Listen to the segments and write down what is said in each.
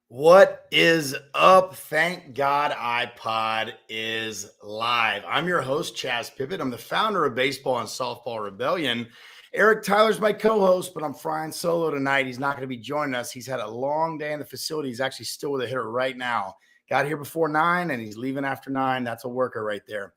What is up? Thank God iPod is live. I'm your host, Chaz Pippett. I'm the founder of Baseball and Softball Rebellion. Eric Tyler's my co-host, but I'm flying solo tonight. He's not going to be joining us. He's had a long day in the facility. He's actually still with a hitter right now. Got here before 9 and he's leaving after 9. That's a worker right there.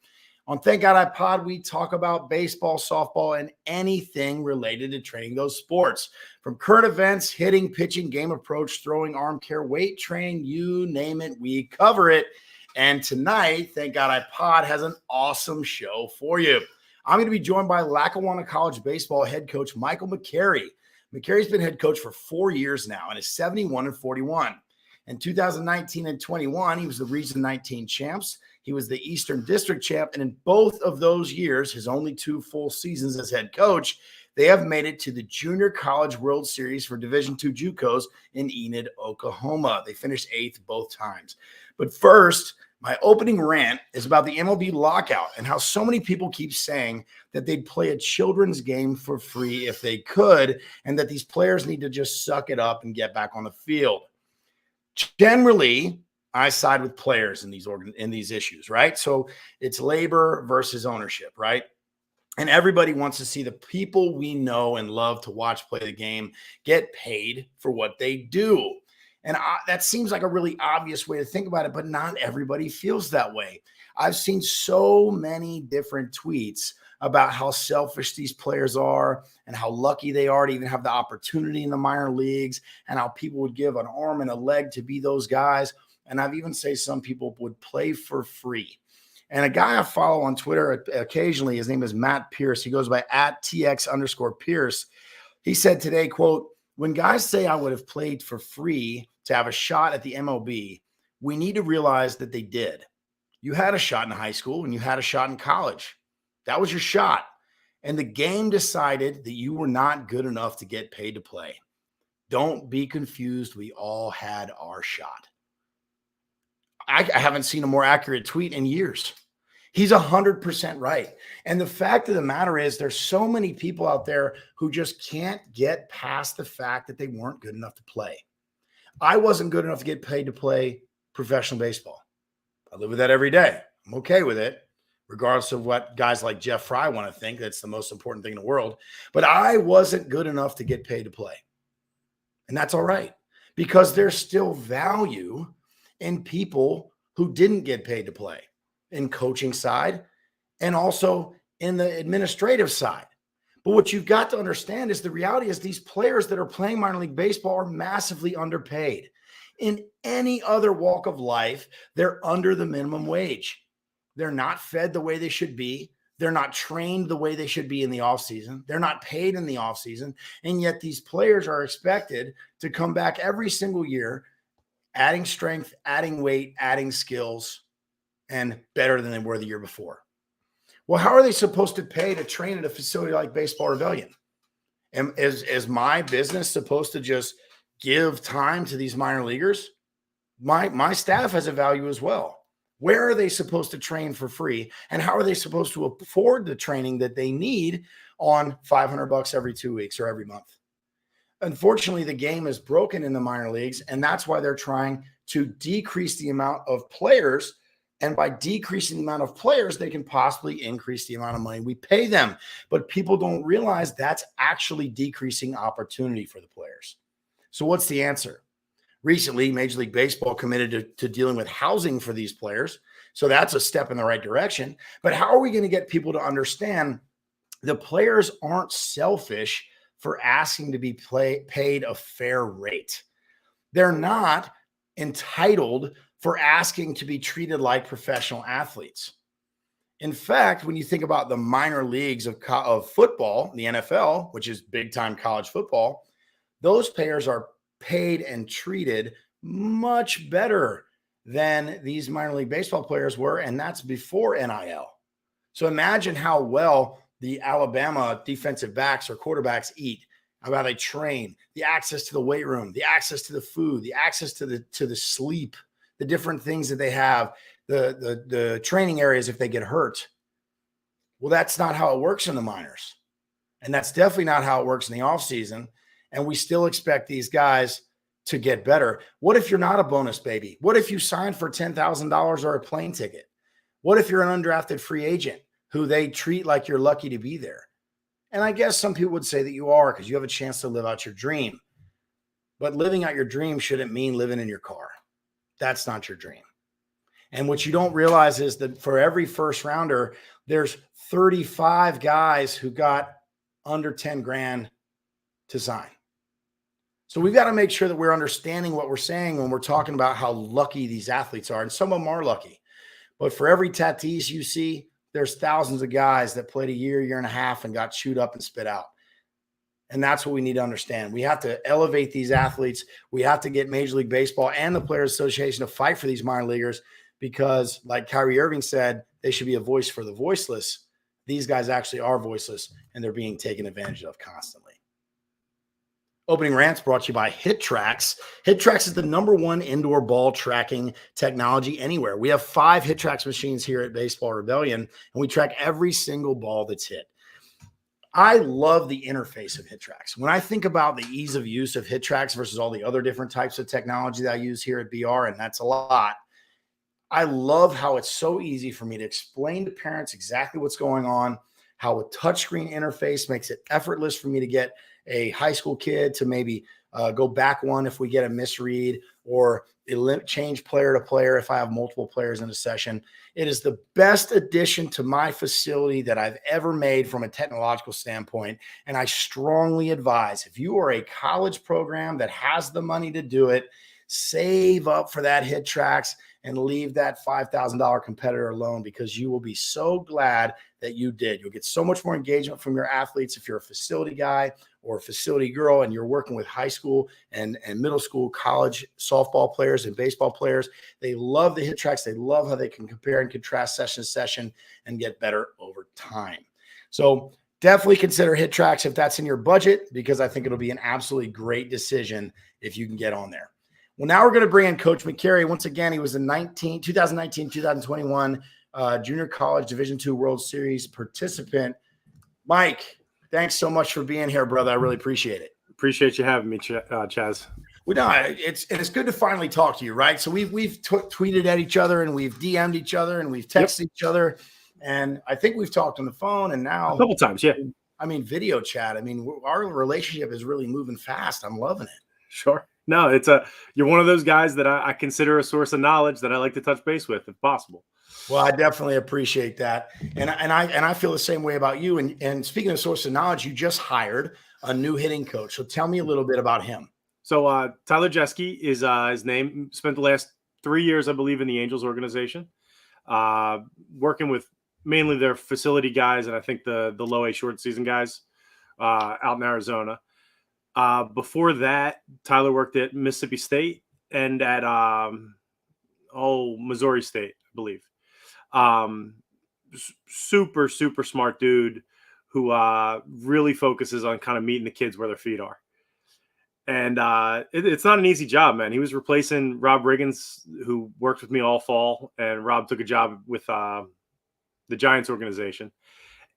On Thank God iPod, we talk about baseball, softball, and anything related to training those sports. From current events, hitting, pitching, game approach, throwing, arm care, weight training, you name it, we cover it. And tonight, Thank God iPod has an awesome show for you. I'm going to be joined by Lackawanna College baseball head coach Michael McCarry. McCarry's been head coach for 4 years now and is 71-41. In 2019 and 21, he was the Region 19 champs. He was the Eastern District champ. And in both of those years, his only 2 full seasons as head coach, they have made it to the Junior College World Series for Division II JUCOs in Enid, Oklahoma. They finished 8th both times. But first, my opening rant is about the MLB lockout and how so many people keep saying that they'd play a children's game for free if they could, and that these players need to just suck it up and get back on the field. Generally, I side with players in these issues, right? So it's labor versus ownership, right? And everybody wants to see the people we know and love to watch play the game get paid for what they do. And that seems like a really obvious way to think about it, but not everybody feels that way. I've seen so many different tweets about how selfish these players are and how lucky they are to even have the opportunity in the minor leagues, and how people would give an arm and a leg to be those guys. And I've even say some people would play for free. And a guy I follow on Twitter occasionally, his name is Matt Pierce. He goes by @TX_Pierce. He said today, quote, "When guys say I would have played for free to have a shot at the MLB, we need to realize that they did. You had a shot in high school and you had a shot in college. That was your shot. And the game decided that you were not good enough to get paid to play. Don't be confused. We all had our shot." I haven't seen a more accurate tweet in years. He's 100% right. And the fact of the matter is, there's so many people out there who just can't get past the fact that they weren't good enough to play. I wasn't good enough to get paid to play professional baseball. I live with that every day. I'm okay with it, regardless of what guys like Jeff Fry want to think. That's the most important thing in the world. But I wasn't good enough to get paid to play. And that's all right, because there's still value in people who didn't get paid to play, in coaching side and also in the administrative side. But what you've got to understand is the reality is these players that are playing minor league baseball are massively underpaid. In any other walk of life, they're under the minimum wage. They're not fed the way they should be. They're not trained the way they should be in the offseason. They're not paid in the offseason. And yet these players are expected to come back every single year, adding strength, adding weight, adding skills, and better than they were the year before. Well, how are they supposed to pay to train at a facility like Baseball Rebellion? And is my business supposed to just give time to these minor leaguers? My staff has a value as well. Where are they supposed to train for free? And how are they supposed to afford the training that they need on $500 every 2 weeks or every month? Unfortunately, the game is broken in the minor leagues, and that's why they're trying to decrease the amount of players. And by decreasing the amount of players, they can possibly increase the amount of money we pay them. But people don't realize that's actually decreasing opportunity for the players. So what's the answer? Recently, Major League Baseball committed to dealing with housing for these players. So that's a step in the right direction. But how are we going to get people to understand the players aren't selfish for asking to be paid a fair rate? They're not entitled for asking to be treated like professional athletes. In fact, when you think about the minor leagues of football, the NFL, which is big-time college football, those players are paid and treated much better than these minor league baseball players were, and that's before NIL. So imagine how well the Alabama defensive backs or quarterbacks eat, how they train, the access to the weight room, the access to the food, the access to the sleep, the different things that they have, the training areas if they get hurt. Well, that's not how it works in the minors. And that's definitely not how it works in the offseason. And we still expect these guys to get better. What if you're not a bonus baby? What if you sign for $10,000 or a plane ticket? What if you're an undrafted free agent who they treat like you're lucky to be there? And I guess some people would say that you are because you have a chance to live out your dream. But living out your dream shouldn't mean living in your car. That's not your dream. And what you don't realize is that for every first rounder, there's 35 guys who got under 10 grand to sign. So we've got to make sure that we're understanding what we're saying when we're talking about how lucky these athletes are. And some of them are lucky. But for every Tatis you see, there's thousands of guys that played a year and a half and got chewed up and spit out. And that's what we need to understand. We have to elevate these athletes. We have to get Major League Baseball and the Players Association to fight for these minor leaguers because, like Kyrie Irving said, they should be a voice for the voiceless. These guys actually are voiceless, and they're being taken advantage of constantly. Opening Rants brought to you by HitTrax. HitTrax is the #1 indoor ball tracking technology anywhere. We have 5 HitTrax machines here at Baseball Rebellion, and we track every single ball that's hit. I love the interface of HitTrax. When I think about the ease of use of HitTrax versus all the other different types of technology that I use here at BR, and that's a lot, I love how it's so easy for me to explain to parents exactly what's going on, how a touchscreen interface makes it effortless for me to get a high school kid to maybe go back one if we get a misread, or change player to player if I have multiple players in a session. It is the best addition to my facility that I've ever made from a technological standpoint. And I strongly advise, if you are a college program that has the money to do it, save up for that HitTrax and leave that $5,000 competitor alone, because you will be so glad that you did. You'll get so much more engagement from your athletes if you're a facility guy or a facility girl and you're working with high school and middle school, college softball players and baseball players. They love the HitTrax. They love how they can compare and contrast session to session and get better over time. So definitely consider HitTrax if that's in your budget, because I think it'll be an absolutely great decision if you can get on there. Well, now we're going to bring in Coach McCarry. Once again, he was a 2019-2021 Junior College Division II World Series participant. Mike, thanks so much for being here, brother. I really appreciate it. Appreciate you having me, Chaz. Well, no, it's good to finally talk to you, right? So we've tweeted at each other, and we've DM'd each other, and we've texted each other, and I think we've talked on the phone, and now a couple times, yeah. I mean, video chat. I mean, our relationship is really moving fast. I'm loving it. Sure. No, you're one of those guys that I consider a source of knowledge that I like to touch base with if possible. Well, I definitely appreciate that. And I feel the same way about you. And speaking of source of knowledge, you just hired a new hitting coach. So tell me a little bit about him. So Tyler Jeske is his name. Spent the last 3 years, I believe, in the Angels organization, working with mainly their facility guys and I think the low A short season guys out in Arizona. Before that, Tyler worked at Mississippi State and at Missouri State, I believe. Super, super smart dude who really focuses on kind of meeting the kids where their feet are. And it's not an easy job, man. He was replacing Rob Riggins, who worked with me all fall, and Rob took a job with the Giants organization.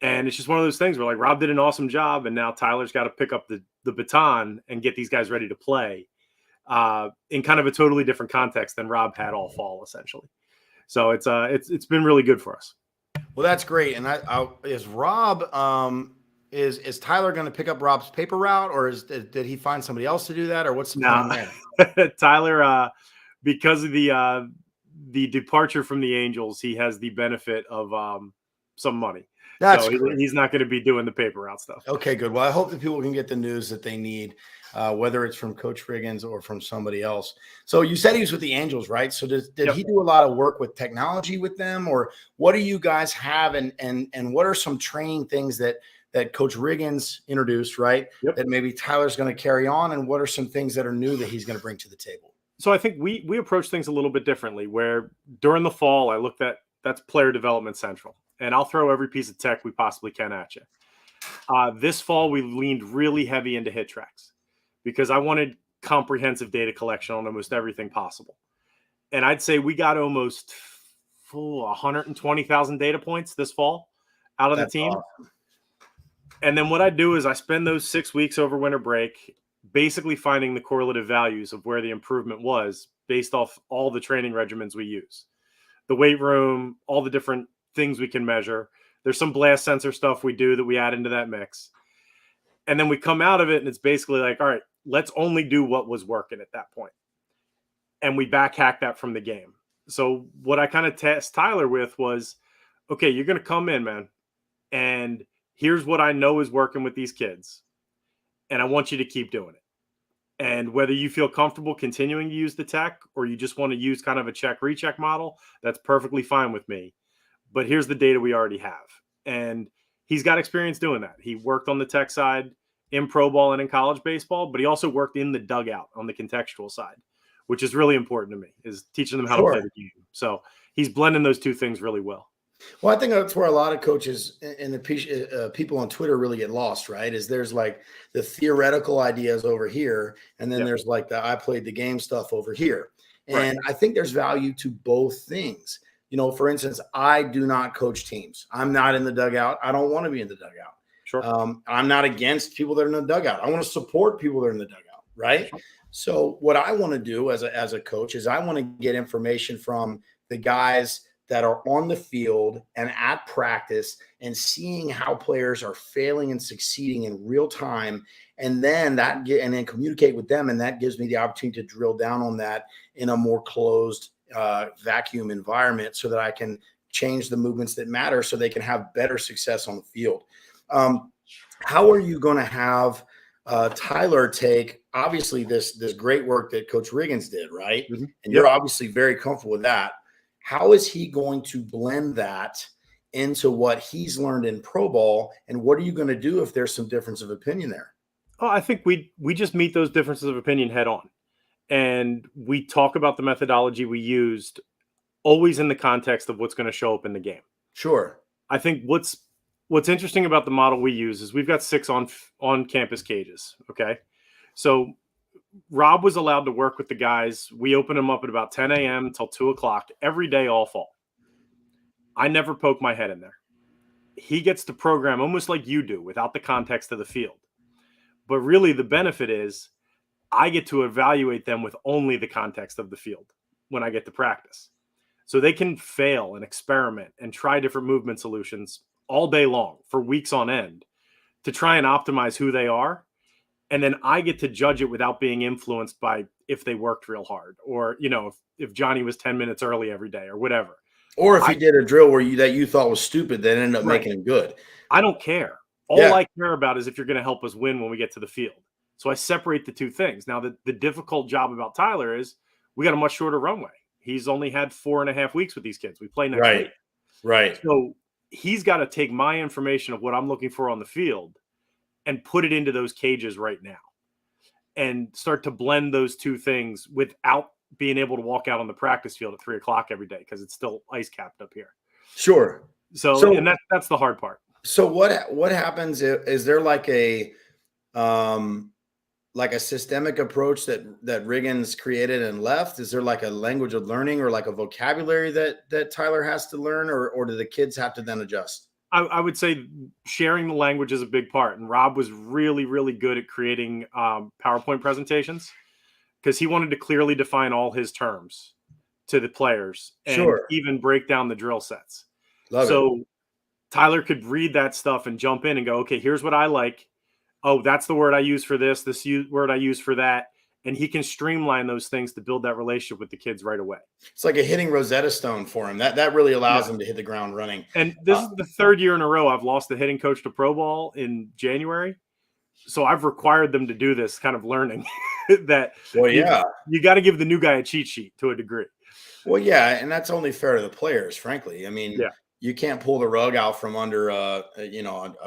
And it's just one of those things where, like, Rob did an awesome job, and now Tyler's got to pick up the baton and get these guys ready to play in kind of a totally different context than Rob had all fall, essentially. So it's been really good for us. Well, that's great. And is Rob is Tyler going to pick up Rob's paper route, or did he find somebody else to do that, or what's the plan there? Tyler, because of the departure from the Angels, he has the benefit of some money. That's so he's not going to be doing the paper route stuff. Okay, good. Well, I hope that people can get the news that they need, whether it's from Coach Riggins or from somebody else. So you said he was with the Angels, right? So did he do a lot of work with technology with them, or what do you guys have, and what are some training things that Coach Riggins introduced, right? That maybe Tyler's going to carry on, and what are some things that are new that he's going to bring to the table? So I think we approach things a little bit differently, where during the fall I looked at that's player development central. And I'll throw every piece of tech we possibly can at you. This fall, we leaned really heavy into HitTrax because I wanted comprehensive data collection on almost everything possible. And I'd say we got almost 120,000 data points this fall out of the team. Awesome. And then what I do is I spend those 6 weeks over winter break basically finding the correlative values of where the improvement was based off all the training regimens we use. The weight room, all the different things we can measure. There's some blast sensor stuff we do that we add into that mix. And then we come out of it and it's basically like, all right, let's only do what was working at that point. And we back hack that from the game. So what I kind of tasked Tyler with was, okay, you're going to come in, man, and here's what I know is working with these kids. And I want you to keep doing it. And whether you feel comfortable continuing to use the tech or you just want to use kind of a check recheck model, that's perfectly fine with me. But here's the data we already have. And he's got experience doing that. He worked on the tech side in pro ball and in college baseball, but he also worked in the dugout on the contextual side, which is really important to me, is teaching them how to play the game. So he's blending those two things really well. Well, I think that's where a lot of coaches and the people on Twitter really get lost, right? Is there's like the theoretical ideas over here, and then there's like the I played the game stuff over here. And I think there's value to both things. You know, for instance, I do not coach teams. I'm not in the dugout. I don't want to be in the dugout. Sure. I'm not against people that are in the dugout. I want to support people that are in the dugout, right? Sure. So what I want to do as a coach is I want to get information from the guys that are on the field and at practice and seeing how players are failing and succeeding in real time. And then communicate with them. And that gives me the opportunity to drill down on that in a more closed vacuum environment so that I can change the movements that matter so they can have better success on the field. How are you going to have Tyler take obviously this great work that Coach Riggins did, right? Mm-hmm. And you're obviously very comfortable with that. How is he going to blend that into what he's learned in pro ball? And what are you going to do if there's some difference of opinion there? Oh, I think we just meet those differences of opinion head on. And we talk about the methodology we used always in the context of what's going to show up in the game. Sure. I think what's interesting about the model we use is we've got 6 on campus cages. Okay. So Rob was allowed to work with the guys. We open them up at about 10 a.m. until 2 o'clock every day, all fall. I never poke my head in there. He gets to program almost like you do without the context of the field. But really the benefit is I get to evaluate them with only the context of the field when I get to practice. So they can fail and experiment and try different movement solutions all day long for weeks on end to try and optimize who they are. And then I get to judge it without being influenced by if they worked real hard or, you know, if Johnny was 10 minutes early every day or whatever. Or if he did a drill that you thought was stupid, that ended up making him good. I don't care. All I care about is if you're going to help us win when we get to the field. So I separate the two things. Now, the difficult job about Tyler is we got a much shorter runway. He's only had 4.5 weeks with these kids. We play next week. Right. So he's got to take my information of what I'm looking for on the field and put it into those cages right now and start to blend those two things without being able to walk out on the practice field at 3 o'clock every day because it's still ice capped up here. Sure. So and that's the hard part. So what happens is there like a systemic approach that Riggins created and left? Is there like a language of learning or like a vocabulary that Tyler has to learn or do the kids have to then adjust? I would say sharing the language is a big part. And Rob was really, really good at creating PowerPoint presentations because he wanted to clearly define all his terms to the players and even break down the drill sets. Love it. Tyler could read that stuff and jump in and go, okay, here's what I like. Oh, that's the word I use for this word I use for that. And he can streamline those things to build that relationship with the kids right away. It's like a hitting Rosetta Stone for him. That really allows him to hit the ground running. And this is the 3rd year in a row I've lost the hitting coach to pro ball in January. So I've required them to do this kind of learning that you got to give the new guy a cheat sheet to a degree. Well, yeah, and that's only fair to the players, frankly. I mean, you can't pull the rug out from under a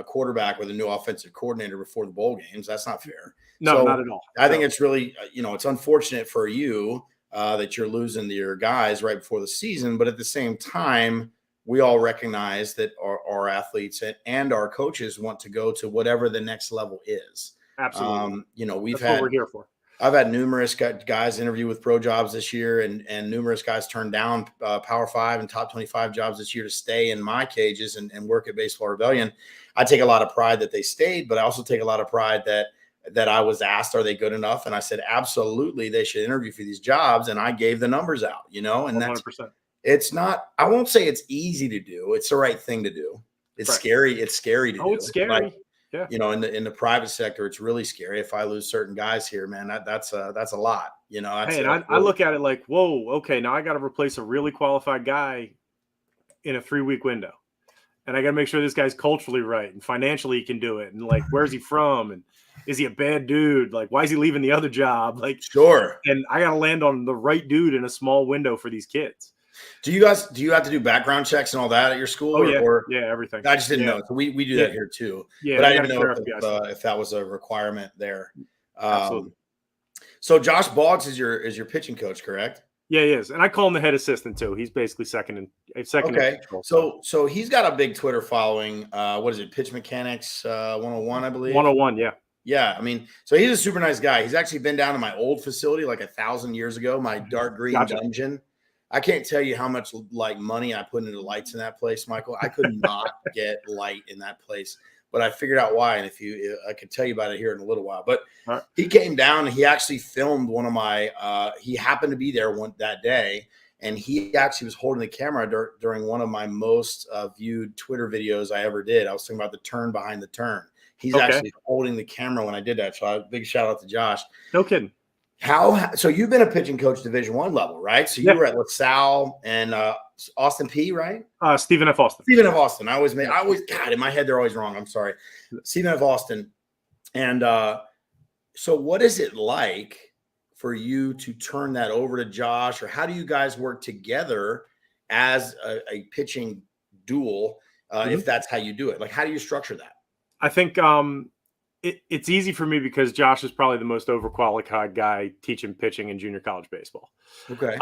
quarterback with a new offensive coordinator before the bowl games. That's not fair. No, not at all. I think it's really, it's unfortunate for you that you're losing your guys right before the season. But at the same time, we all recognize that our athletes and our coaches want to go to whatever the next level is. Absolutely. That's what we're here for. I've had numerous guys interview with pro jobs this year and numerous guys turn down Power 5 and top 25 jobs this year to stay in my cages and work at Baseball Rebellion. I take a lot of pride that they stayed, but I also take a lot of pride that that I was asked, are they good enough? And I said, absolutely, they should interview for these jobs. And I gave the numbers out, and 100%. it's not, I won't say it's easy to do. It's the right thing to do. It's Right. scary. It's scary to do. It's scary. Like, yeah. In the private sector, it's really scary. If I lose certain guys here, man, that's a lot. I look at it like, whoa, okay, now I got to replace a really qualified guy in a 3-week window. And I got to make sure this guy's culturally right and financially he can do it. And like, where's he from? And is he a bad dude? Like, why is he leaving the other job? Like, sure. And I got to land on the right dude in a small window for these kids. Do you have to do background checks and all that at your school? Oh, yeah. Yeah, everything. I just didn't know. So we do that here too. Yeah. But I didn't know if that was a requirement there. Absolutely. So Josh Boggs is your pitching coach, correct? Yeah, he is. And I call him the head assistant too. He's basically second. Okay. So he's got a big Twitter following. What is it? Pitch Mechanics 101, I believe. 101, yeah. Yeah. I mean, so he's a super nice guy. He's actually been down to my old facility like 1,000 years ago, my dark green dungeon. I can't tell you how much like money I put into lights in that place, Michael. I could not get light in that place, but I figured out why. And I could tell you about it here in a little while, but he came down and he actually filmed one of my, he happened to be there that day. And he actually was holding the camera during one of my most viewed Twitter videos I ever did. I was talking about the turn behind the turn. He's actually holding the camera when I did that. So big shout out to Josh. No kidding. So you've been a pitching coach Division I level, right? So you were at LaSalle and Austin P, right? Stephen F. Austin. Stephen F. Austin. God, in my head, they're always wrong. I'm sorry. Stephen F. Austin. And so what is it like for you to turn that over to Josh, or how do you guys work together as a pitching duel, if that's how you do it? Like, how do you structure that? I think it's easy for me because Josh is probably the most overqualified guy teaching pitching in junior college baseball. Okay.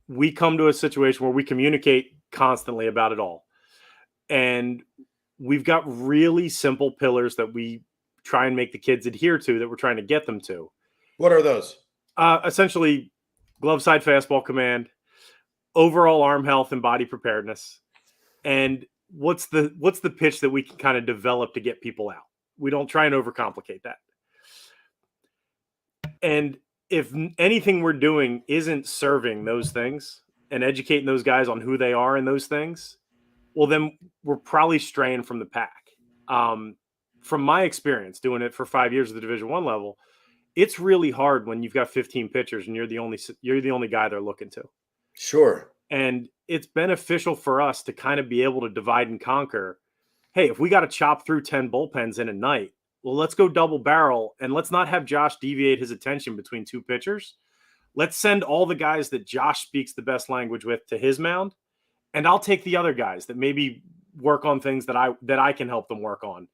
We come to a situation where we communicate constantly about it all. And we've got really simple pillars that we try and make the kids adhere to, that we're trying to get them to. What are those? Essentially, glove side fastball command, overall arm health and body preparedness, and what's the pitch that we can kind of develop to get people out. We don't try and overcomplicate that. And if anything we're doing isn't serving those things and educating those guys on who they are in those things, well, then we're probably straying from the pack. From my experience doing it for 5 years at the Division I level, it's really hard when you've got 15 pitchers and you're the only guy they're looking to. Sure. And it's beneficial for us to kind of be able to divide and conquer. Hey, if we got to chop through 10 bullpens in a night, well, let's go double barrel and let's not have Josh deviate his attention between two pitchers. Let's send all the guys that Josh speaks the best language with to his mound, and I'll take the other guys that maybe work on things that I can help them work on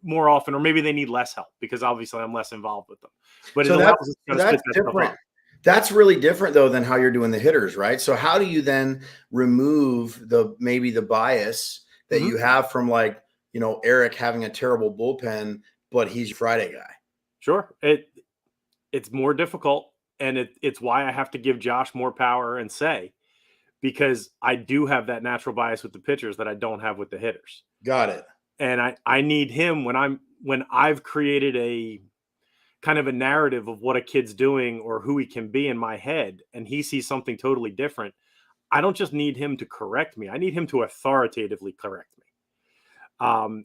more often, or maybe they need less help because obviously I'm less involved with them. But so that's different. That's really different though than how you're doing the hitters, right? So how do you then remove maybe the bias that you have from Eric having a terrible bullpen, but he's your Friday guy? Sure. It's more difficult, and it's why I have to give Josh more power and say, because I do have that natural bias with the pitchers that I don't have with the hitters. Got it. And I need him when I've created a kind of a narrative of what a kid's doing or who he can be in my head, and he sees something totally different. I don't just need him to correct me. I need him to authoritatively correct me.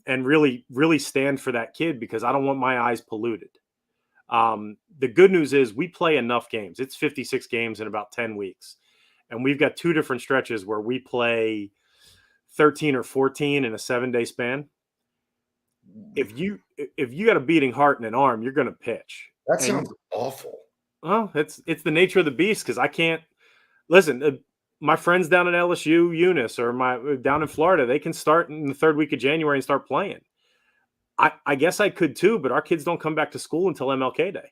And really, really stand for that kid, because I don't want my eyes polluted. The good news is we play enough games. It's 56 games in about 10 weeks. And we've got two different stretches where we play 13 or 14 in a 7-day span. If you got a beating heart and an arm, you're going to pitch. That sounds awful. Well, it's the nature of the beast, because I can't listen. My friends down at LSU, Eunice, or down in Florida, they can start in the third week of January and start playing. I guess I could too, but our kids don't come back to school until MLK Day.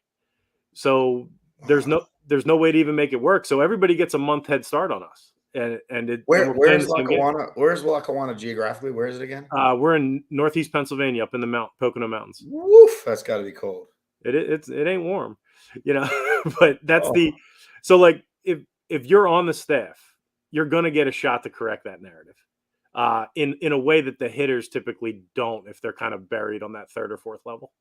So there's no way to even make it work. So everybody gets a month head start on us. Where's Lackawanna? Where's Lackawanna geographically? Where is it again? We're in Northeast Pennsylvania, up in the Pocono Mountains. Woof, that's got to be cold. It ain't warm, but that's so like if you're on the staff, you're going to get a shot to correct that narrative in a way that the hitters typically don't if they're kind of buried on that third or fourth level.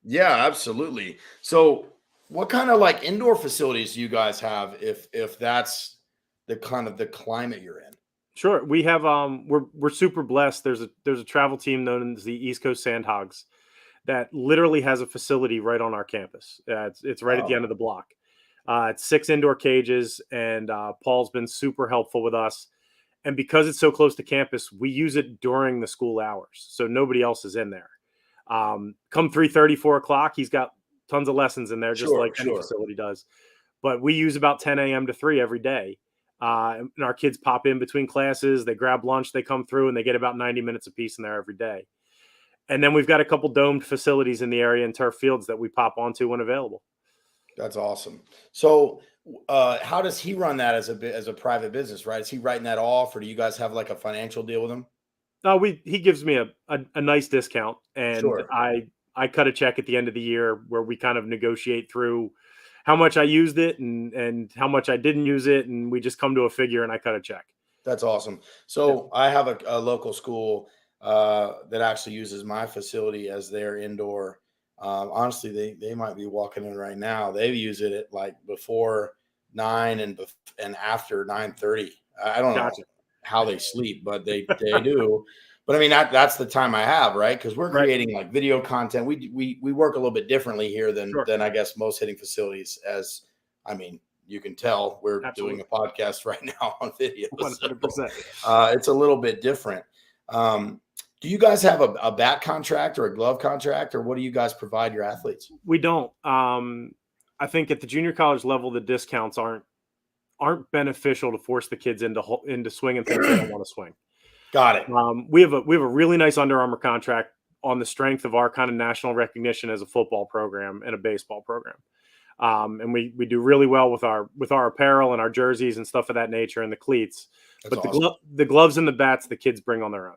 Yeah, absolutely. So what kind of like indoor facilities do you guys have if that's the kind of the climate you're in? Sure, we have we're super blessed. There's a travel team known as the East Coast Sandhogs that literally has a facility right on our campus. It's right at the Oh, end of the block. It's 6 indoor cages, and Paul's been super helpful with us. And because it's so close to campus, we use it during the school hours, so nobody else is in there. Come 3:30, 4 o'clock, he's got tons of lessons in there, just sure, like any sure. facility does. But we use about 10 a.m. to 3 every day. And our kids pop in between classes, they grab lunch, they come through, and they get about 90 minutes apiece in there every day. And then we've got a couple domed facilities in the area and turf fields that we pop onto when available. That's awesome. So how does he run that as a private business, right? Is he writing that off or do you guys have like a financial deal with him? We He gives me a nice discount, and Sure. I cut a check at the end of the year where we kind of negotiate through how much I used it and how much I didn't use it, and we just come to a figure and I cut a check. That's awesome. Yeah, So I have a local school that actually uses my facility as their indoor. Honestly, they might be walking in right now. They use it at like before 9 and after 9:30. I don't know gotcha. how they sleep, but they do. But I mean that's the time I have, right? Because we're Right. creating like video content. We work a little bit differently here Sure. than I guess most hitting facilities. As I mean, you can tell we're doing a Absolutely. podcast right now on video. So 100%. it's a little bit different. Um, do you guys have a bat contract or a glove contract, or what do you guys provide your athletes? We don't. I think at the junior college level, the discounts aren't beneficial to force the kids into swinging things they don't want to swing. Got it. We have a really nice Under Armour contract on the strength of our kind of national recognition as a football program and a baseball program. And we do really well with our apparel and our jerseys and stuff of that nature and the cleats. That's But awesome. the gloves and the bats the kids bring on their own.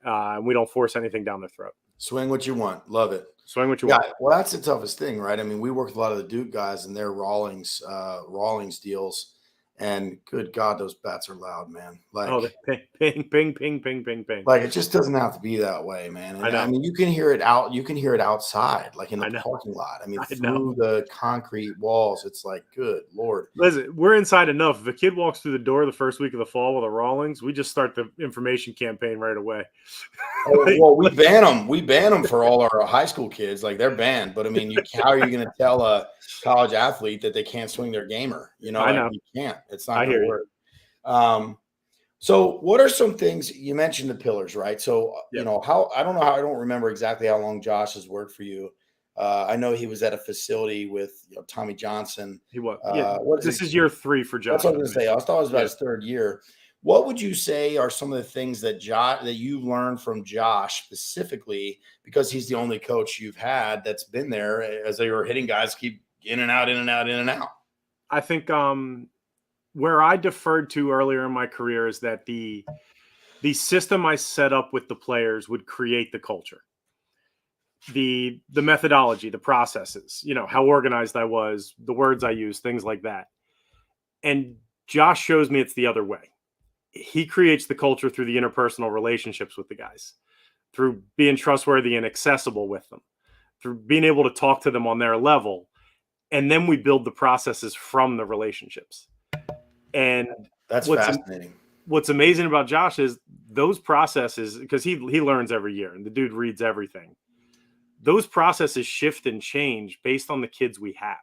And we don't force anything down their throat. Swing what you want. Love it. Swing what you Yeah, want. well, that's the toughest thing, right? I mean, we work with a lot of the Duke guys and their Rawlings deals, and good God, those bats are loud, man. Oh, they ping, ping, ping, ping, ping, ping, ping. Like, it just doesn't have to be that way, man, I and, I know. mean, you can hear it outside, like, in the I know. parking lot. I mean, I know. through the concrete walls, it's like, good lord. Listen, we're inside enough. If a kid walks through the door the first week of the fall with a Rawlings, we just start the information campaign right away. Oh, Like, well, we ban them. We ban them for all our high school kids, like, they're banned, but, I mean, how are you gonna tell a college athlete that they can't swing their gamer? I Like, know. you can't. It's not I gonna hear you. work. Um, so what are some things you mentioned the pillars, right? So, Yeah. how I don't know how I don't remember exactly how long Josh has worked for you. I know he was at a facility with Tommy Johnson. He was. Yeah. What is This it? is year 3 for That's Josh, what I I was believe. gonna say. I thought it was about Yeah. his third year. What would you say are some of the things that you learned from Josh specifically because he's the only coach you've had that's been there as they were hitting guys keep in and out, in and out, in and out. I think where I deferred to earlier in my career is that the system I set up with the players would create the culture. The methodology, the processes, how organized I was, the words I used, things like that. And Josh shows me it's the other way. He creates the culture through the interpersonal relationships with the guys, through being trustworthy and accessible with them, through being able to talk to them on their level. And then we build the processes from the relationships. And That's what's fascinating. what's amazing about Josh is those processes, because he learns every year and the dude reads everything. Those processes shift and change based on the kids we have.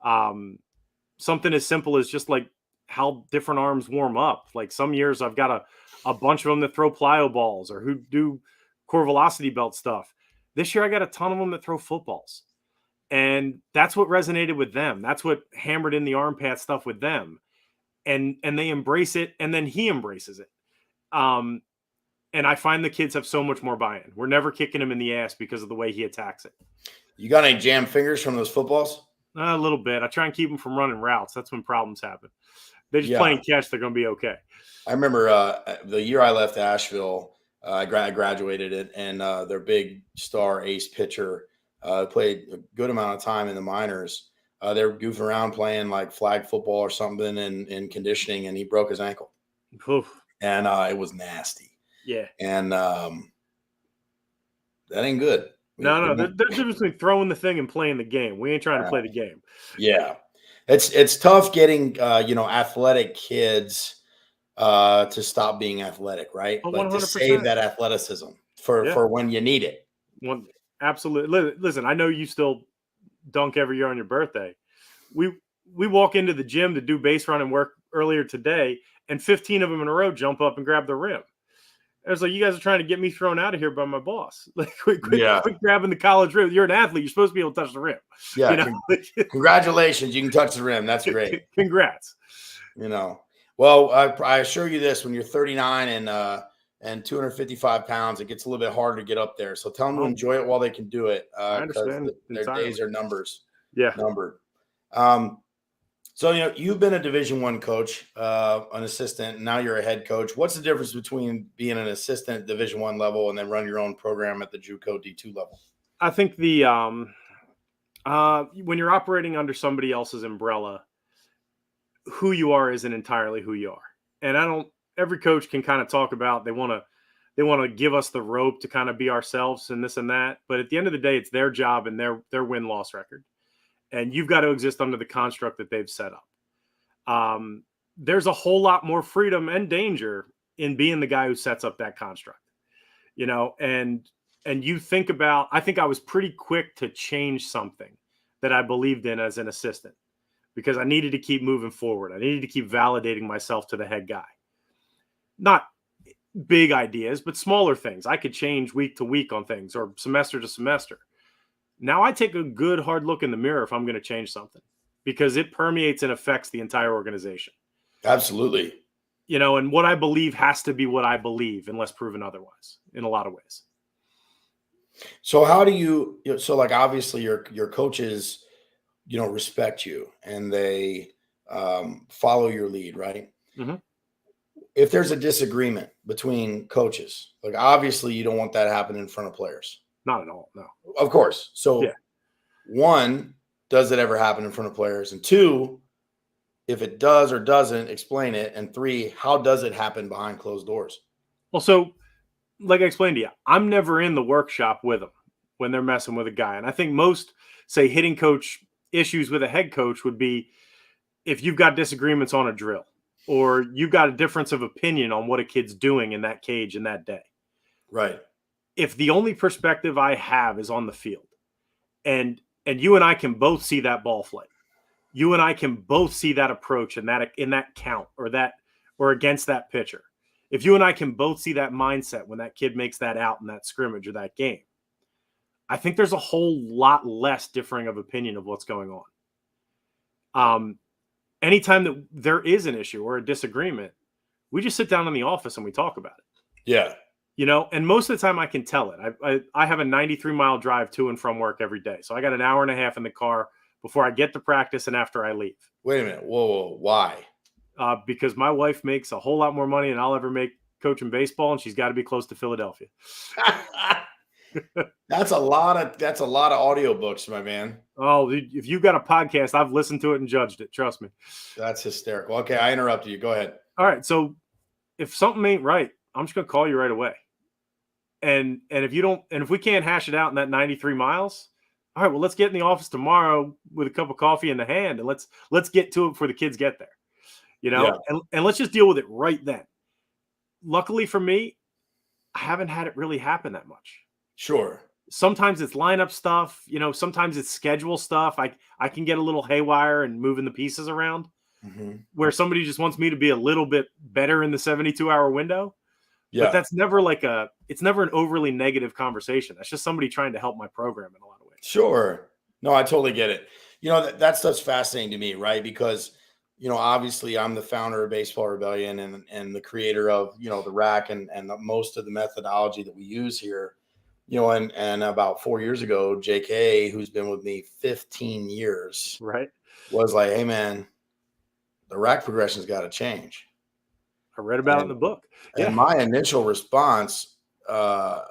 Um, Something as simple as just like how different arms warm up. Like some years I've got a bunch of them that throw plyo balls or who do core velocity belt stuff. This year I got a ton of them that throw footballs. And that's what resonated with them. That's what hammered in the arm pad stuff with them. And they embrace it, and then he embraces it. Um, and I find the kids have so much more buy-in. We're never kicking him in the ass because of the way he attacks it. You got any jam fingers from those footballs? A little bit. I try and keep them from running routes. That's when problems happen. They're just Yeah. playing catch. They're going to be okay. I remember the year I left Asheville, I graduated it, and their big star ace pitcher played a good amount of time in the minors. They were goofing around playing like flag football or something in conditioning, and he broke his ankle, Oof. and it was nasty. Yeah. And that ain't good. No. There's a difference between throwing the thing and playing the game. We ain't trying to play the game. Yeah. It's tough getting, athletic kids to stop being athletic, right? Oh, Like to save 100%. that athleticism Yeah. for when you need it. Absolutely. Listen, I know you still dunk every year on your birthday. We walk into the gym to do base running work earlier today, and 15 of them in a row jump up and grab the rim. I was like, you guys are trying to get me thrown out of here by my boss. Like, quit grabbing the college rim. You're an athlete. You're supposed to be able to touch the rim. Yeah. Congratulations. You can touch the rim. That's great. Congrats. Well, I assure you this, when you're 39 and 255 pounds, it gets a little bit harder to get up there. So tell them to enjoy it while they can do it. I understand. Their days are numbered. So, you've been a Division I coach, an assistant, and now you're a head coach. What's the difference between being an assistant at Division I level and then run your own program at the JUCO D2 level? I think when you're operating under somebody else's umbrella, who you are isn't entirely who you are. And every coach can kind of talk about, they want to give us the rope to kind of be ourselves and this and that. But at the end of the day, it's their job and their win-loss record. And you've got to exist under the construct that they've set up. There's a whole lot more freedom and danger in being the guy who sets up that construct, and you think about, I think I was pretty quick to change something that I believed in as an assistant, because I needed to keep moving forward. I needed to keep validating myself to the head guy. Not big ideas, but smaller things. I could change week to week on things or semester to semester. Now I take a good hard look in the mirror if I'm going to change something, because it permeates and affects the entire organization. Absolutely. And what I believe has to be what I believe unless proven otherwise in a lot of ways. So how do you, like, obviously your coaches, respect you and they follow your lead, right? Mm-hmm. If there's a disagreement between coaches, like, obviously you don't want that happening in front of players. Not at all. No. Of course. So, yeah. One, does it ever happen in front of players? And two, if it does or doesn't, explain it. And three, how does it happen behind closed doors? Well, so like I explained to you, I'm never in the workshop with them when they're messing with a guy. And I think most, say, hitting coach issues with a head coach would be if you've got disagreements on a drill or you've got a difference of opinion on what a kid's doing in that cage in that day. Right. If the only perspective I have is on the field and you and I can both see that ball flight, you and I can both see that approach and that in that count or against that pitcher. If you and I can both see that mindset when that kid makes that out in that scrimmage or that game, I think there's a whole lot less differing of opinion of what's going on. Anytime that there is an issue or a disagreement, we just sit down in the office and we talk about it. Yeah. And most of the time I can tell it. I have a 93-mile drive to and from work every day. So I got an hour and a half in the car before I get to practice and after I leave. Wait a minute. Whoa. Why? Because my wife makes a whole lot more money than I'll ever make coaching baseball, and she's got to be close to Philadelphia. That's a lot of audiobooks, my man. Oh, if you've got a podcast, I've listened to it and judged it. Trust me. That's hysterical. Okay, I interrupted you. Go ahead. All right. So if something ain't right, I'm just going to call you right away. And if we can't hash it out in that 93 miles, all right, well, let's get in the office tomorrow with a cup of coffee in the hand and let's get to it before the kids get there, and let's just deal with it right then. Luckily for me, I haven't had it really happen that much. Sure. Sometimes it's lineup stuff, sometimes it's schedule stuff. I can get a little haywire and moving the pieces around where somebody just wants me to be a little bit better in the 72-hour window. Yeah. But that's never it's never an overly negative conversation. That's just somebody trying to help my program in a lot of ways. Sure. No, I totally get it. That stuff's fascinating to me, right? Because, obviously I'm the founder of Baseball Rebellion and the creator of, the rack and most of the methodology that we use here, and about 4 years ago, JK, who's been with me 15 years, right, was like, hey man, the rack progression's got to change. I read about it in the book. Yeah. And my initial response, I'm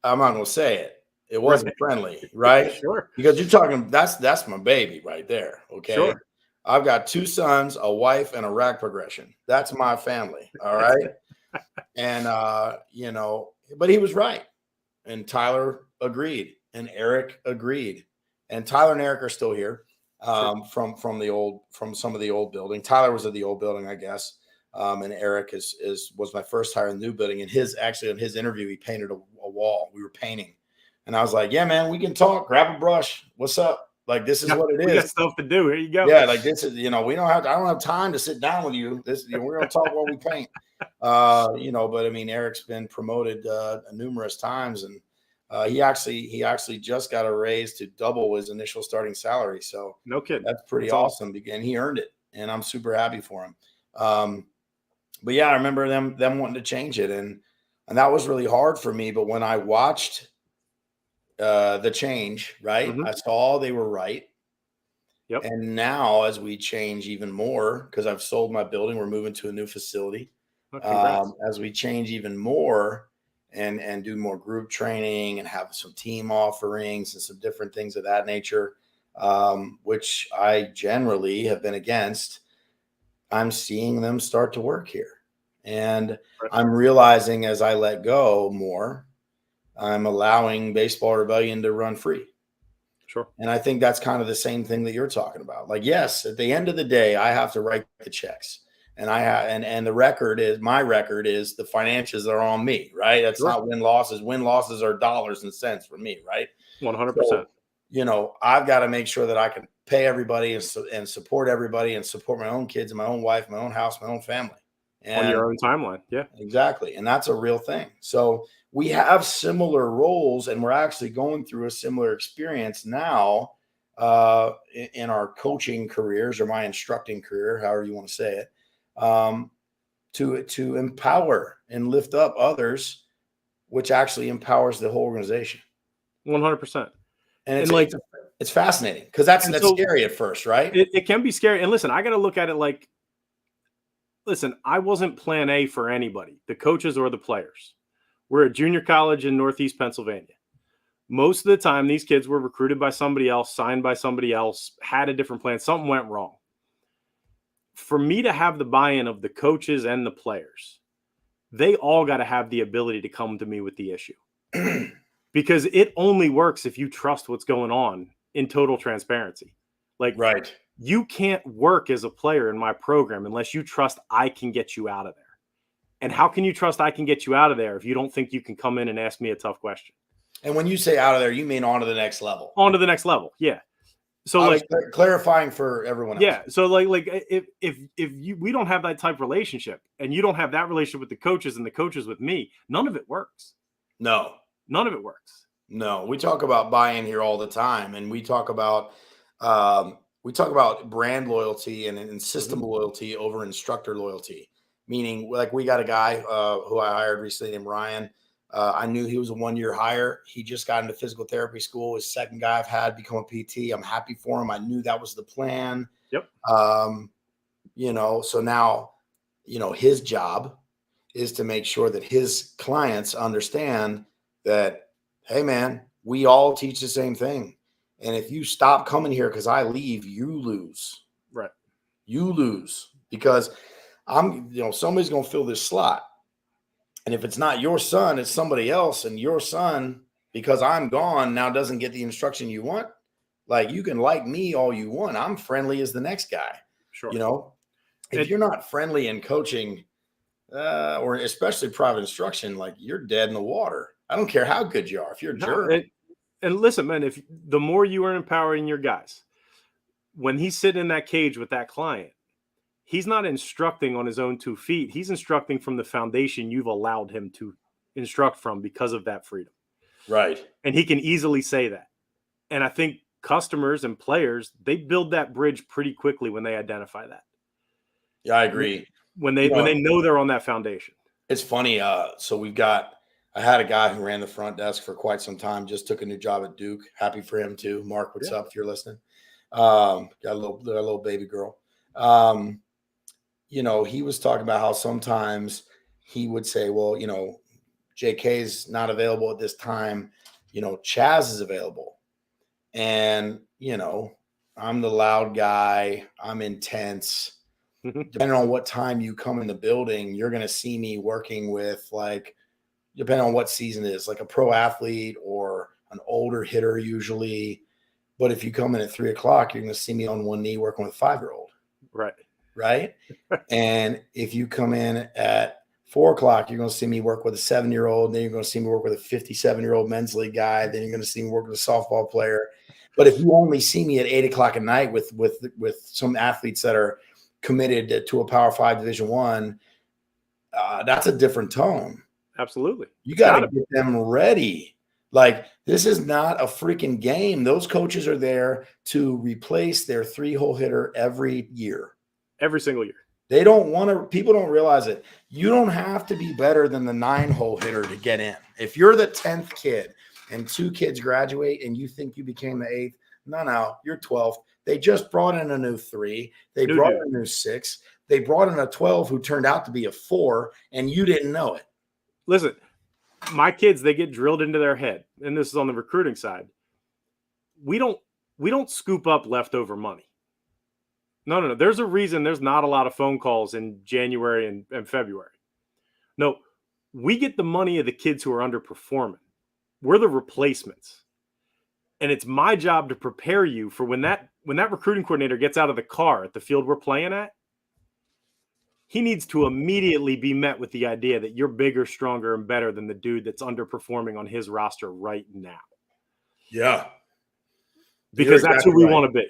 not going to say it. It wasn't friendly, right? Sure. Because you're talking, that's my baby right there. Okay. Sure. I've got 2 sons, a wife, and a rack progression. That's my family. All right. And, but he was right. and Tyler agreed, and Eric agreed, and Tyler and Eric are still here from some of the old building. Tyler was at the old building, I guess, and Eric was my first hire in the new building. And in his interview, he painted a wall. We were painting, and I was like, "Yeah, man, we can talk. Grab a brush. What's up? Like, this is what it is. We got stuff to do. Here you go. Yeah, like this is, we don't have. I don't have time to sit down with you. We're gonna talk while we paint." But I mean, Eric's been promoted numerous times, and he actually just got a raise to double his initial starting salary. So no kidding, that's pretty awesome. And he earned it, and I'm super happy for him. But yeah, I remember them wanting to change it, and that was really hard for me. But when I watched the change, right, I saw they were right. Yep. And now, as we change even more, because I've sold my building, we're moving to a new facility. As we change even more and do more group training and have some team offerings and some different things of that nature, which I generally have been against, I'm seeing them start to work here. And I'm realizing as I let go more, I'm allowing Baseball Rebellion to run free. Sure. And I think that's kind of the same thing that you're talking about. Like, yes, at the end of the day, I have to write the checks. And and my record is the financials are on me, right? That's not win losses. Win losses are dollars and cents for me, right? 100%. So, I've got to make sure that I can pay everybody and support everybody and support my own kids and my own wife, my own house, my own family. And on your own timeline. Yeah, exactly. And that's a real thing. So we have similar roles, and we're actually going through a similar experience now in our coaching careers, or my instructing career, however you want to say it. To empower and lift up others, which actually empowers the whole organization. 100%. And it's fascinating because that's scary at first, right? It can be scary. And listen, I got to look at it like, I wasn't plan A for anybody, the coaches or the players. We're at junior college in Northeast Pennsylvania. Most of the time, these kids were recruited by somebody else, signed by somebody else, had a different plan. Something went wrong. For me to have the buy-in of the coaches and the players, they all got to have the ability to come to me with the issue. Because it only works if you trust what's going on in total transparency. Like, right. You can't work as a player in my program unless you trust I can get you out of there. And how can you trust I can get you out of there if you don't think you can come in and ask me a tough question? And when you say out of there, you mean on to the next level. On to the next level, yeah. So clarifying for everyone else. Yeah. So if we don't have that type of relationship, and you don't have that relationship with the coaches and the coaches with me, none of it works. No. None of it works. No. We talk about buy-in here all the time, and we talk about brand loyalty and system loyalty over instructor loyalty. Meaning, like, we got a guy who I hired recently named Ryan. I knew he was a 1-year hire. He just got into physical therapy school. His second guy I've had become a PT. I'm happy for him. I knew that was the plan. Yep. So now, his job is to make sure that his clients understand that, hey, man, we all teach the same thing. And if you stop coming here because I leave, you lose. Right. You lose because somebody's going to fill this slot. And if it's not your son, it's somebody else. And your son, because I'm gone, now doesn't get the instruction you want. Like, you can like me all you want. I'm friendly as the next guy. Sure. If you're not friendly in coaching, or especially private instruction, like, you're dead in the water. I don't care how good you are. If you're a jerk. And listen, man, if the more you are empowering your guys, when he's sitting in that cage with that client, he's not instructing on his own 2 feet. He's instructing from the foundation you've allowed him to instruct from because of that freedom. Right. And he can easily say that. And I think customers and players, they build that bridge pretty quickly when they identify that. Yeah, I agree. When they know they're on that foundation. It's funny. I had a guy who ran the front desk for quite some time, just took a new job at Duke. Happy for him too. Mark, what's up if you're listening? Got a little baby girl. He was talking about how sometimes he would say, well, JK's not available at this time. Chaz is available. And, I'm the loud guy. I'm intense. Depending on what time you come in the building, you're going to see me working with, like, depending on what season it is, like a pro athlete or an older hitter usually. But if you come in at 3 o'clock, you're going to see me on one knee working with a 5-year-old. Right. Right. And if you come in at 4 o'clock, you're going to see me work with a 7-year-old. Then you're going to see me work with a 57-year-old men's league guy. Then you're going to see me work with a softball player. But if you only see me at 8 o'clock at night with some athletes that are committed to a Power 5 Division I, that's a different tone. Absolutely. You got to get them ready. Like, this is not a freaking game. Those coaches are there to replace their 3-hole hitter every year. Every single year. They don't want to – people don't realize it. You don't have to be better than the 9-hole hitter to get in. If you're the 10th kid and 2 kids graduate and you think you became the 8th, no, you're 12th. They just brought in a new 3. They brought in a new 6. They brought in a 12 who turned out to be a 4, and you didn't know it. Listen, my kids, they get drilled into their head, and this is on the recruiting side. We don't scoop up leftover money. No. There's a reason there's not a lot of phone calls in January and February. No, we get the money of the kids who are underperforming. We're the replacements. And it's my job to prepare you for when that recruiting coordinator gets out of the car at the field we're playing at, he needs to immediately be met with the idea that you're bigger, stronger, and better than the dude that's underperforming on his roster right now. Yeah. Because that's who we want to be.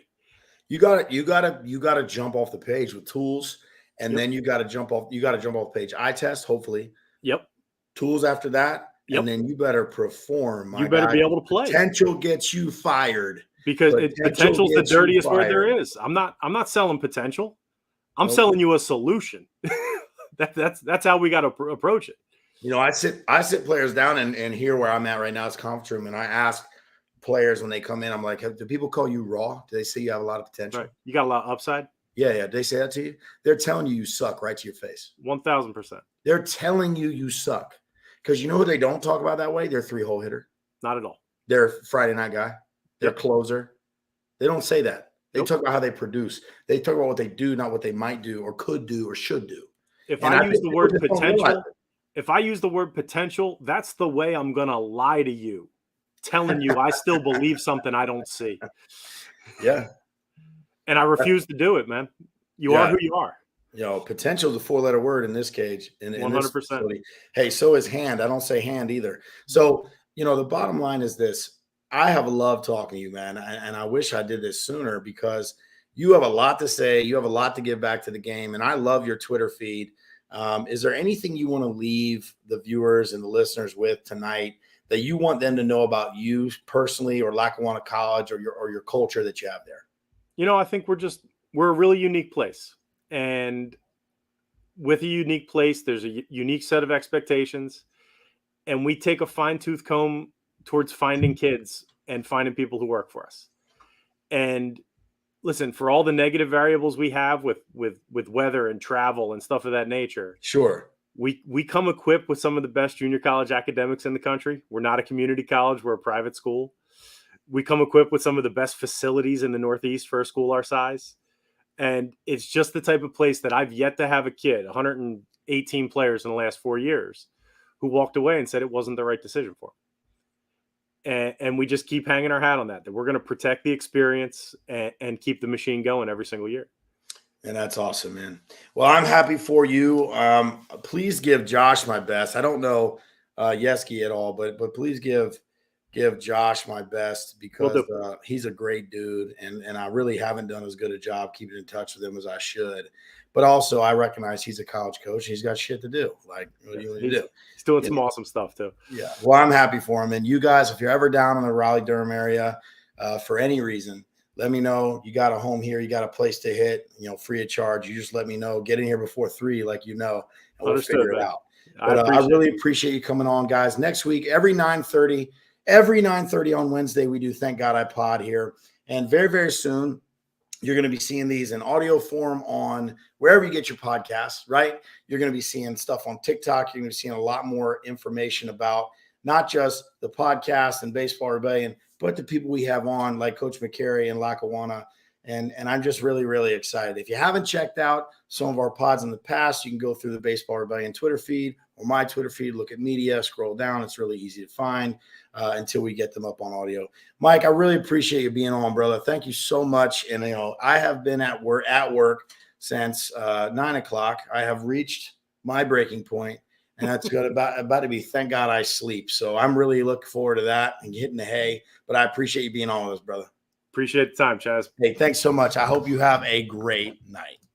You got to jump off the page with tools, and then you got to jump off the page. Eye test, hopefully. Yep. Tools after that, and then you better perform. You better be able to play. Potential gets you fired. Because potential's the dirtiest word there is. I'm not selling potential. I'm selling you a solution. That's how we got to approach it. You know, I sit players down and here where I'm at right now is conference room, and I ask players when they come in, I'm like, do people call you raw? Do they say you have a lot of potential? Right. You got a lot of upside? Yeah. Did they say that to you? They're telling you suck right to your face. 1,000%. They're telling you suck. Because you know who they don't talk about that way? They're 3-hole hitter. Not at all. They're Friday night guy. They're closer. They don't say that. They talk about how they produce. They talk about what they do, not what they might do or could do or should do. If I use the word potential, that's the way I'm going to lie to you, telling you I still believe something I don't see. Yeah. And I refuse to do it, man. You are who you are. You know, potential is a 4-letter word in this cage. In 100%. Hey, so is hand. I don't say hand either. So, you know, the bottom line is this. I have loved talking to you, man. And I wish I did this sooner because you have a lot to say. You have a lot to give back to the game. And I love your Twitter feed. Is there anything you want to leave the viewers and the listeners with tonight that you want them to know about you personally or Lackawanna College or your culture that you have there? You know, I think we're a really unique place. And with a unique place, there's a unique set of expectations. And we take a fine-tooth comb towards finding kids and finding people who work for us. And listen, for all the negative variables we have with weather and travel and stuff of that nature. Sure. We come equipped with some of the best junior college academics in the country. We're not a community college. We're a private school. We come equipped with some of the best facilities in the Northeast for a school our size. And it's just the type of place that I've yet to have a kid, 118 players in the last 4 years, who walked away and said it wasn't the right decision for them. And we just keep hanging our hat on that we're going to protect the experience and keep the machine going every single year. And that's awesome, man. Well, I'm happy for you. Please give Josh my best. I don't know Yeski at all, but please give Josh my best because he's a great dude. And I really haven't done as good a job keeping in touch with him as I should. But also, I recognize he's a college coach. He's got shit to do. Like, what do you want to do? He's doing some awesome stuff, too. Yeah. Well, I'm happy for him. And you guys, if you're ever down in the Raleigh-Durham area for any reason, let me know. You got a home here. You got a place to hit, free of charge. You just let me know. Get in here before 3, and we'll figure it out. But I really appreciate you coming on, guys. Next week, every 9:30 on Wednesday, we do Thank God I Pod here. And very, very soon, you're going to be seeing these in audio form on wherever you get your podcasts, right? You're going to be seeing stuff on TikTok. You're going to be seeing a lot more information about not just the podcast and Baseball Rebellion, but the people we have on, like Coach McCarry and Lackawanna And I'm just really, really excited. If you haven't checked out some of our pods in the past, you can go through the Baseball Rebellion Twitter feed or my Twitter feed, look at media, scroll down. It's really easy to find until we get them up on audio. Mike, I really appreciate you being on, brother. Thank you so much. And, I have been at work since 9 o'clock. I have reached my breaking point, and that's good about to be, thank God I sleep. So I'm really looking forward to that and hitting the hay. But I appreciate you being on with us, brother. Appreciate the time, Chaz. Hey, thanks so much. I hope you have a great night.